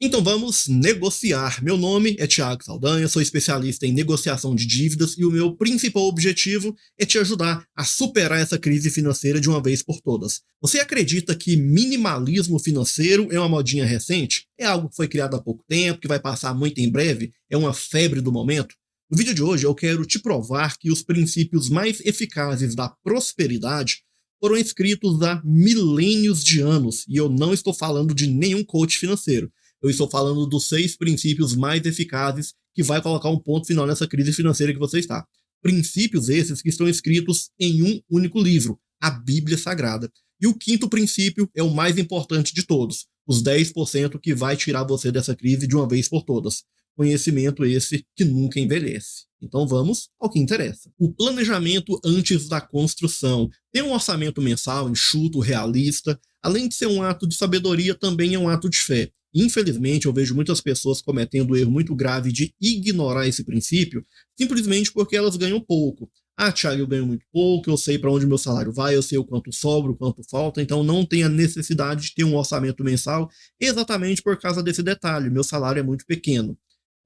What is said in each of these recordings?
Então vamos negociar. Meu nome é Thiago Saldanha, sou especialista em negociação de dívidas e o meu principal objetivo é te ajudar a superar essa crise financeira de uma vez por todas. Você acredita que minimalismo financeiro é uma modinha recente? É algo que foi criado há pouco tempo, que vai passar muito em breve? É uma febre do momento? No vídeo de hoje eu quero te provar que os princípios mais eficazes da prosperidade foram escritos há milênios de anos e eu não estou falando de nenhum coach financeiro. Eu estou falando dos 6 princípios mais eficazes que vai colocar um ponto final nessa crise financeira que você está. Princípios esses que estão escritos em um único livro, a Bíblia Sagrada. E o quinto princípio é o mais importante de todos, os 10% que vai tirar você dessa crise de uma vez por todas. Conhecimento esse que nunca envelhece. Então vamos ao que interessa. O planejamento antes da construção. Ter um orçamento mensal enxuto, realista, além de ser um ato de sabedoria, também é um ato de fé. Infelizmente, eu vejo muitas pessoas cometendo o erro muito grave de ignorar esse princípio, simplesmente porque elas ganham pouco. Ah, Thiago, eu ganho muito pouco, eu sei para onde meu salário vai, eu sei o quanto sobra, o quanto falta, então não tem a necessidade de ter um orçamento mensal exatamente por causa desse detalhe, meu salário é muito pequeno.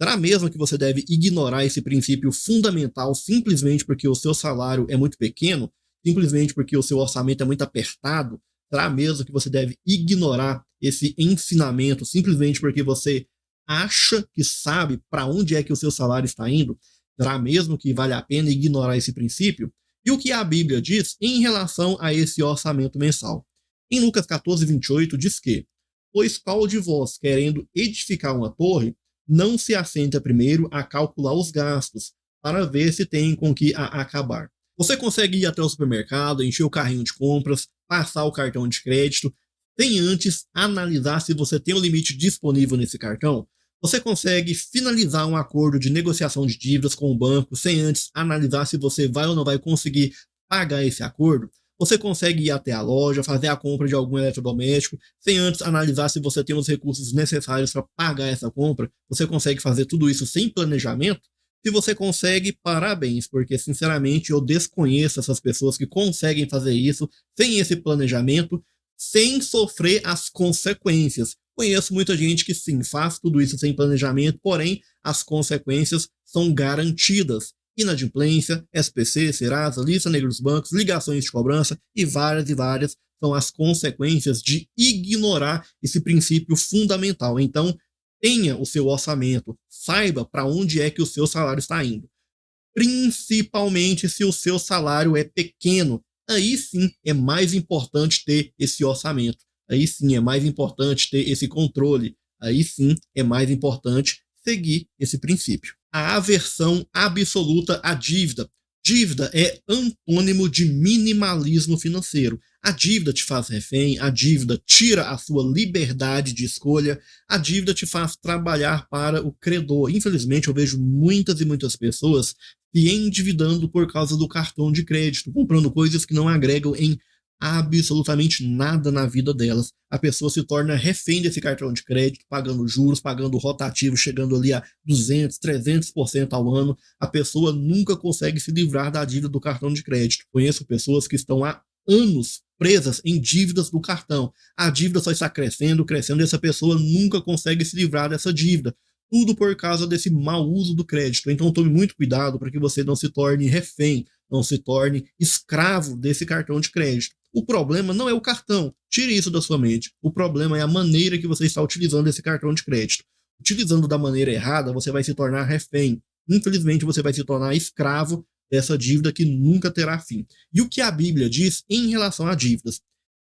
Será mesmo que você deve ignorar esse princípio fundamental simplesmente porque o seu salário é muito pequeno? Simplesmente porque o seu orçamento é muito apertado? Será mesmo que você deve ignorar esse ensinamento simplesmente porque você acha que sabe para onde é que o seu salário está indo? Será mesmo que vale a pena ignorar esse princípio? E o que a Bíblia diz em relação a esse orçamento mensal? Em Lucas 14:28 diz que: pois qual de vós, querendo edificar uma torre, não se assenta primeiro a calcular os gastos, para ver se tem com que a acabar? Você consegue ir até o supermercado, encher o carrinho de compras, passar o cartão de crédito, sem antes analisar se você tem o limite disponível nesse cartão? Você consegue finalizar um acordo de negociação de dívidas com o banco sem antes analisar se você vai ou não vai conseguir pagar esse acordo? Você consegue ir até a loja, fazer a compra de algum eletrodoméstico, sem antes analisar se você tem os recursos necessários para pagar essa compra? Você consegue fazer tudo isso sem planejamento? Se você consegue, parabéns, porque sinceramente eu desconheço essas pessoas que conseguem fazer isso sem esse planejamento, sem sofrer as consequências. Conheço muita gente que sim, faz tudo isso sem planejamento, porém as consequências são garantidas. Inadimplência, SPC, Serasa, lista negra dos bancos, ligações de cobrança e várias são as consequências de ignorar esse princípio fundamental. Então, tenha o seu orçamento, saiba para onde é que o seu salário está indo. Principalmente se o seu salário é pequeno, aí sim é mais importante ter esse orçamento. Aí sim é mais importante ter esse controle. Aí sim é mais importante seguir esse princípio. A aversão absoluta à dívida. Dívida é antônimo de minimalismo financeiro. A dívida te faz refém, a dívida tira a sua liberdade de escolha, a dívida te faz trabalhar para o credor. Infelizmente, eu vejo muitas e muitas pessoas se endividando por causa do cartão de crédito, comprando coisas que não agregam em absolutamente nada na vida delas. A pessoa se torna refém desse cartão de crédito, pagando juros, pagando rotativo, chegando ali a 200, 300% ao ano. A pessoa nunca consegue se livrar da dívida do cartão de crédito. Conheço pessoas que estão há anos presas em dívidas do cartão. A dívida só está crescendo, crescendo, e essa pessoa nunca consegue se livrar dessa dívida. Tudo por causa desse mau uso do crédito. Então tome muito cuidado para que você não se torne refém, não se torne escravo desse cartão de crédito. O problema não é o cartão, tire isso da sua mente. O problema é a maneira que você está utilizando esse cartão de crédito. Utilizando da maneira errada, você vai se tornar refém. Infelizmente, você vai se tornar escravo dessa dívida que nunca terá fim. E o que a Bíblia diz em relação a dívidas?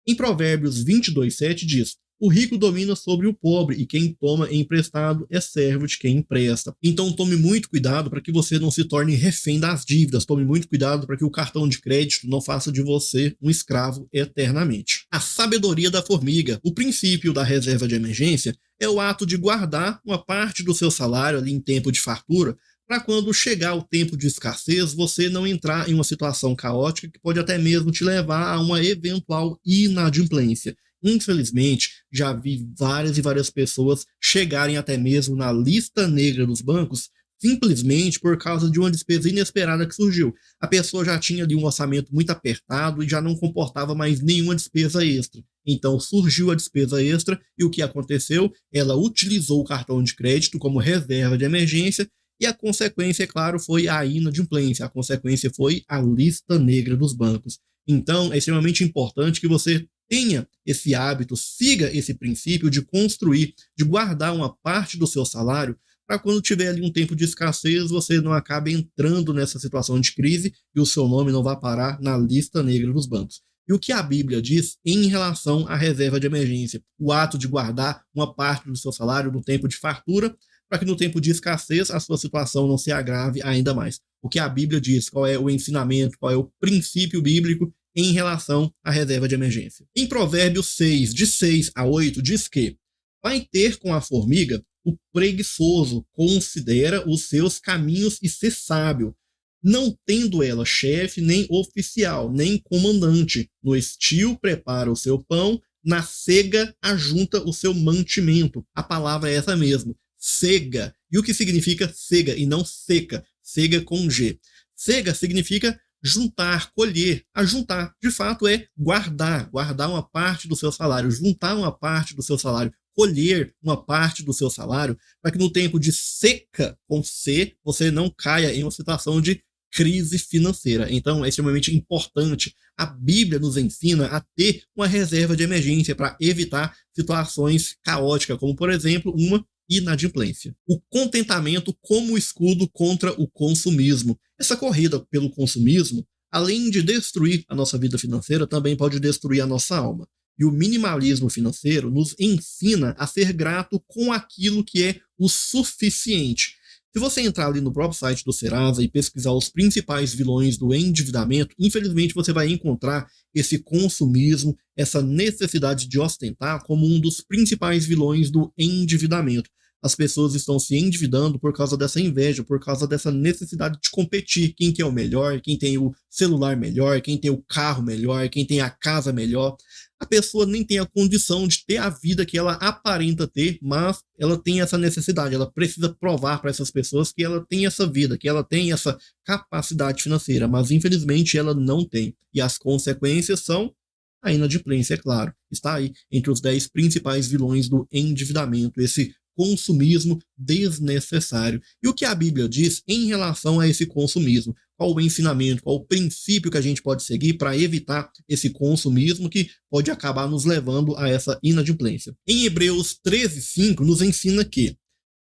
Em Provérbios 22:7 diz: o rico domina sobre o pobre, e quem toma emprestado é servo de quem empresta. Então tome muito cuidado para que você não se torne refém das dívidas. Tome muito cuidado para que o cartão de crédito não faça de você um escravo eternamente. A sabedoria da formiga. O princípio da reserva de emergência é o ato de guardar uma parte do seu salário ali em tempo de fartura, para quando chegar o tempo de escassez, você não entrar em uma situação caótica que pode até mesmo te levar a uma eventual inadimplência. Infelizmente, já vi várias e várias pessoas chegarem até mesmo na lista negra dos bancos simplesmente por causa de uma despesa inesperada que surgiu. A pessoa já tinha ali um orçamento muito apertado e já não comportava mais nenhuma despesa extra. Então surgiu a despesa extra e o que aconteceu? Ela utilizou o cartão de crédito como reserva de emergência e a consequência, é claro, foi a inadimplência, a consequência foi a lista negra dos bancos. Então é extremamente importante que você tenha esse hábito, siga esse princípio de construir, de guardar uma parte do seu salário para quando tiver ali um tempo de escassez, você não acabe entrando nessa situação de crise e o seu nome não vá parar na lista negra dos bancos. E o que a Bíblia diz em relação à reserva de emergência? O ato de guardar uma parte do seu salário no tempo de fartura, para que no tempo de escassez a sua situação não se agrave ainda mais. O que a Bíblia diz, qual é o ensinamento, qual é o princípio bíblico em relação à reserva de emergência. Em Provérbios 6, de 6 a 8, diz que vai ter com a formiga o preguiçoso, considera os seus caminhos e ser sábio, não tendo ela chefe, nem oficial, nem comandante. No estio prepara o seu pão, na cega ajunta o seu mantimento. A palavra é essa mesmo, cega. E o que significa cega e não seca? Cega com G. Cega significa juntar, colher. Ajuntar, de fato, é guardar uma parte do seu salário, juntar uma parte do seu salário, colher uma parte do seu salário, para que no tempo de seca, com C, você não caia em uma situação de crise financeira. Então é extremamente importante. A Bíblia nos ensina a ter uma reserva de emergência para evitar situações caóticas, como por exemplo uma inadimplência. O contentamento como escudo contra o consumismo. Essa corrida pelo consumismo, além de destruir a nossa vida financeira, também pode destruir a nossa alma. E o minimalismo financeiro nos ensina a ser grato com aquilo que é o suficiente. Se você entrar ali no próprio site do Serasa e pesquisar os principais vilões do endividamento, infelizmente você vai encontrar esse consumismo, essa necessidade de ostentar como um dos principais vilões do endividamento. As pessoas estão se endividando por causa dessa inveja, por causa dessa necessidade de competir. Quem que é o melhor, quem tem o celular melhor, quem tem o carro melhor, quem tem a casa melhor. A pessoa nem tem a condição de ter a vida que ela aparenta ter, mas ela tem essa necessidade, ela precisa provar para essas pessoas que ela tem essa vida, que ela tem essa capacidade financeira, mas infelizmente ela não tem. E as consequências são a inadimplência, é claro. Está aí entre os 10 principais vilões do endividamento, esse consumismo desnecessário. E o que a Bíblia diz em relação a esse consumismo? Qual o ensinamento, qual o princípio que a gente pode seguir para evitar esse consumismo que pode acabar nos levando a essa inadimplência? Em Hebreus 13:5 nos ensina que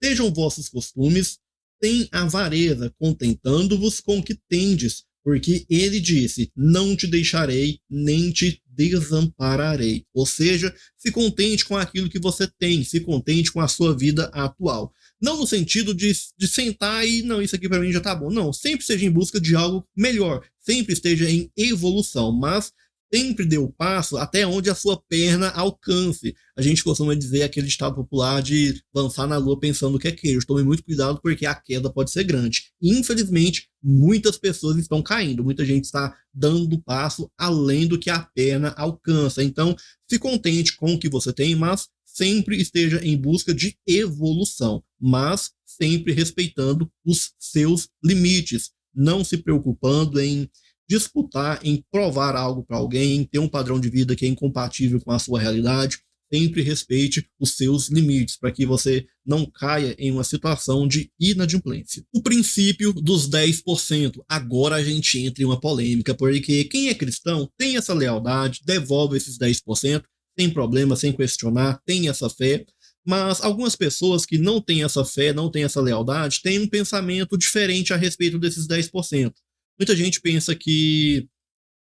sejam vossos costumes sem avareza, contentando-vos com o que tendes, porque ele disse, não te deixarei, nem te desampararei. Ou seja, se contente com aquilo que você tem, se contente com a sua vida atual. Não no sentido de sentar e, não, isso aqui para mim já tá bom. Não, sempre esteja em busca de algo melhor, sempre esteja em evolução, mas sempre dê o passo até onde a sua perna alcance. A gente costuma dizer aquele ditado popular de lançar na lua pensando que é queijo. Tome muito cuidado porque a queda pode ser grande. Infelizmente, muitas pessoas estão caindo. Muita gente está dando passo além do que a perna alcança. Então, se contente com o que você tem, mas sempre esteja em busca de evolução, mas sempre respeitando os seus limites, não se preocupando em disputar, em provar algo para alguém, em ter um padrão de vida que é incompatível com a sua realidade. Sempre respeite os seus limites, para que você não caia em uma situação de inadimplência. O princípio dos 10%. Agora a gente entra em uma polêmica, porque quem é cristão tem essa lealdade, devolve esses 10%, sem problema, sem questionar, tem essa fé. Mas algumas pessoas que não têm essa fé, não têm essa lealdade, têm um pensamento diferente a respeito desses 10%. Muita gente pensa que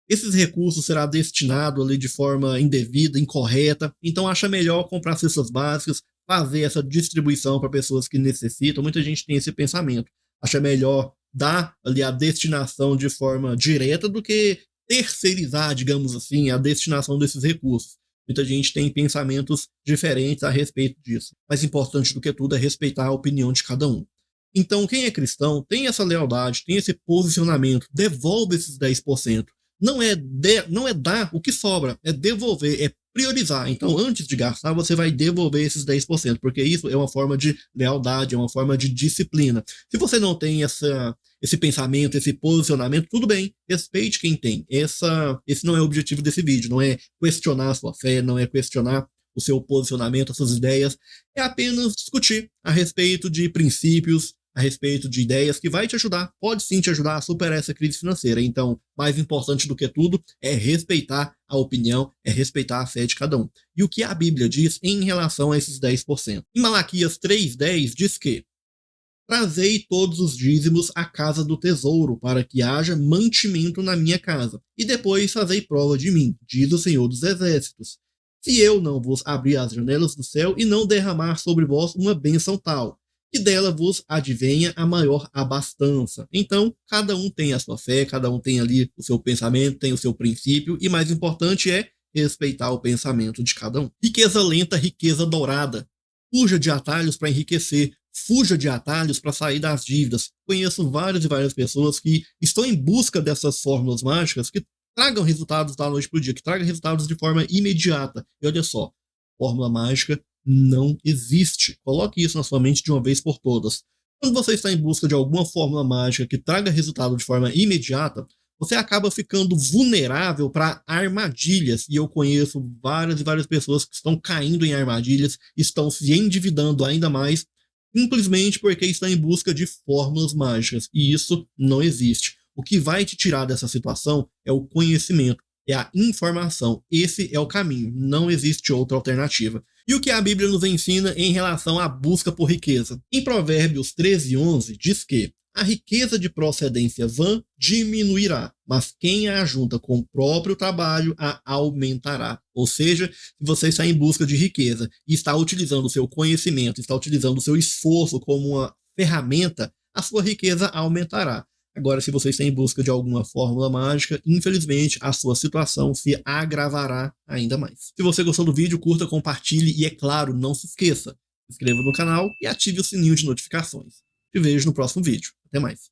esses recursos serão destinados ali de forma indevida, incorreta, então acha melhor comprar cestas básicas, fazer essa distribuição para pessoas que necessitam. Muita gente tem esse pensamento. Acha melhor dar ali a destinação de forma direta do que terceirizar, digamos assim, a destinação desses recursos. Muita gente tem pensamentos diferentes a respeito disso. Mais importante do que tudo é respeitar a opinião de cada um. Então, quem é cristão tem essa lealdade, tem esse posicionamento, devolve esses 10%. não é dar o que sobra, é devolver, é priorizar. Então, antes de gastar, você vai devolver esses 10%, porque isso é uma forma de lealdade, é uma forma de disciplina. Se você não tem esse pensamento, esse posicionamento, tudo bem, respeite quem tem. Esse não é o objetivo desse vídeo, não é questionar a sua fé, não é questionar o seu posicionamento, as suas ideias, é apenas discutir a respeito de princípios, a respeito de ideias que vai te ajudar, pode sim te ajudar a superar essa crise financeira. Então, mais importante do que tudo é respeitar a opinião, é respeitar a fé de cada um. E o que a Bíblia diz em relação a esses 10%? Em Malaquias 3:10 diz que: trazei todos os dízimos à casa do tesouro, para que haja mantimento na minha casa, e depois fazei prova de mim, diz o Senhor dos Exércitos, se eu não vos abrir as janelas do céu e não derramar sobre vós uma bênção tal, que dela vos advenha a maior abastança. Então, cada um tem a sua fé, cada um tem ali o seu pensamento, tem o seu princípio, e mais importante é respeitar o pensamento de cada um. Riqueza lenta, riqueza dourada. Fuja de atalhos para enriquecer, fuja de atalhos para sair das dívidas. Conheço várias e várias pessoas que estão em busca dessas fórmulas mágicas que tragam resultados da noite para o dia, que tragam resultados de forma imediata. E olha só, fórmula mágica não existe. Coloque isso na sua mente de uma vez por todas. Quando você está em busca de alguma fórmula mágica que traga resultado de forma imediata, você acaba ficando vulnerável para armadilhas. E eu conheço várias e várias pessoas que estão caindo em armadilhas, estão se endividando ainda mais, simplesmente porque estão em busca de fórmulas mágicas. E isso não existe. O que vai te tirar dessa situação é o conhecimento, é a informação. Esse é o caminho, não existe outra alternativa. E o que a Bíblia nos ensina em relação à busca por riqueza? Em Provérbios 13:11 diz que a riqueza de procedência vã diminuirá, mas quem a ajunta com o próprio trabalho a aumentará. Ou seja, se você está em busca de riqueza e está utilizando o seu conhecimento, está utilizando o seu esforço como uma ferramenta, a sua riqueza aumentará. Agora, se você está em busca de alguma fórmula mágica, infelizmente a sua situação se agravará ainda mais. Se você gostou do vídeo, curta, compartilhe e, é claro, não se esqueça, se inscreva no canal e ative o sininho de notificações. Te vejo no próximo vídeo. Até mais.